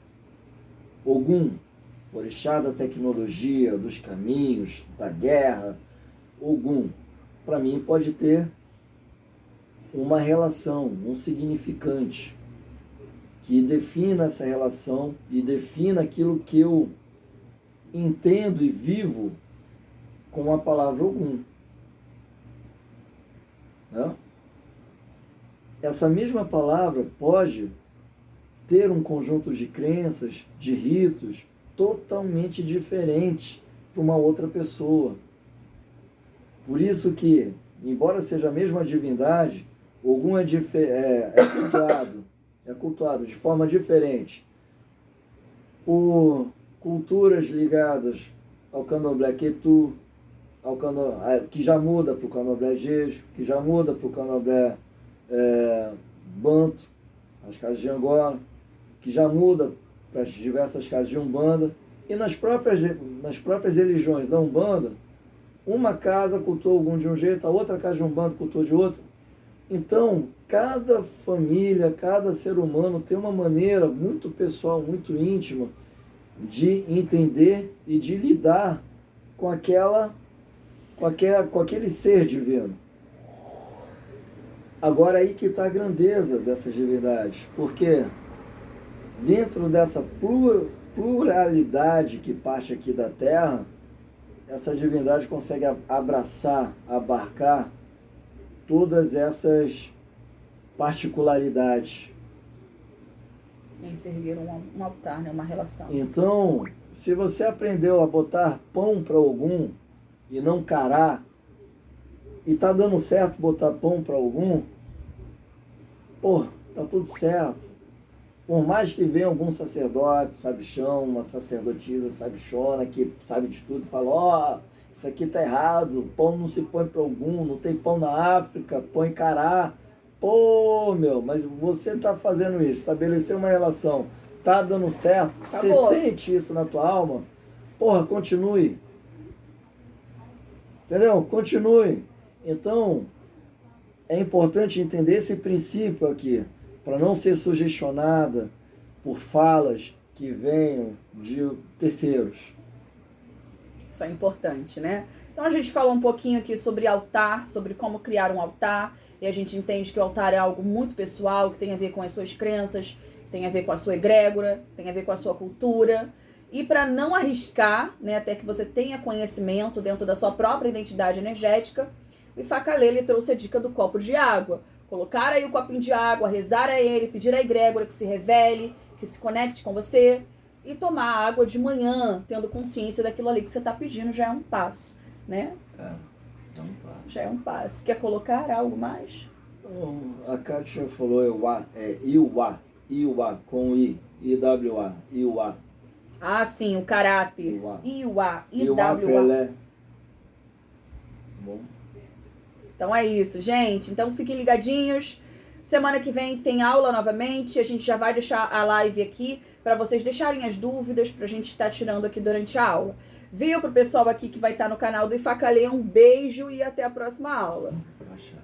B: Ogum, Orixá da tecnologia, dos caminhos, da guerra. Ogum, para mim, pode ter uma relação, um significante que defina essa relação e defina aquilo que eu entendo e vivo com a palavra Ogum. Né? Essa mesma palavra pode ter um conjunto de crenças, de ritos totalmente diferentes para uma outra pessoa. Por isso que, embora seja a mesma divindade, Ogum é cultuado de forma diferente por culturas ligadas ao candomblé Quetu, que já muda para o candomblé Jeje, que já muda para o candomblé Banto, as casas de Angola, que já muda para as diversas casas de Umbanda, e nas próprias religiões da Umbanda, uma casa cultua algum de um jeito, a outra casa de Umbanda cultua de outro. Então, cada família, cada ser humano tem uma maneira muito pessoal, muito íntima de entender e de lidar com aquele ser divino. Agora aí que está a grandeza dessas divindades, porque dentro dessa pluralidade que parte aqui da Terra, essa divindade consegue abraçar, abarcar todas essas particularidades.
A: E se erguer um altar, né? Uma relação.
B: Então, se você aprendeu a botar pão para algum e não cará, e está dando certo botar pão para algum, pô, tá tudo certo. Por mais que venha algum sacerdote, sabichão, uma sacerdotisa sabichona, que sabe de tudo, e fala, ó, isso aqui tá errado, pão não se põe para algum, não tem pão na África, põe cará. Pô, meu, mas você tá fazendo isso, estabeleceu uma relação, tá dando certo,
A: Acabou.
B: Você sente isso na tua alma, porra, continue. Entendeu? Continue. Então, é importante entender esse princípio aqui, para não ser sugestionada por falas que venham de terceiros.
A: Isso é importante, né? Então a gente falou um pouquinho aqui sobre altar, sobre como criar um altar, e a gente entende que o altar é algo muito pessoal, que tem a ver com as suas crenças, tem a ver com a sua egrégora, tem a ver com a sua cultura. E para não arriscar, né, até que você tenha conhecimento dentro da sua própria identidade energética, o Ifakalele trouxe a dica do copo de água. Colocar aí o copinho de água, rezar a ele, pedir à egrégora que se revele, que se conecte com você, e tomar água de manhã, tendo consciência daquilo ali que você está pedindo, já é um passo, né?
B: É um passo.
A: Já é um passo. Quer colocar algo mais?
B: A Kátia falou Iuá, com I, I-W-A, Iuá.
A: Ah, sim, o caráter. Iuá,
B: Iuá
A: I-W-A.
B: Pelé. Bom.
A: Então é isso, gente. Então fiquem ligadinhos. Semana que vem tem aula novamente. A gente já vai deixar a live aqui para vocês deixarem as dúvidas pra gente estar tirando aqui durante a aula. Viu? Pro pessoal aqui que vai estar no canal do Ifakalele, um beijo e até a próxima aula.
B: Achado.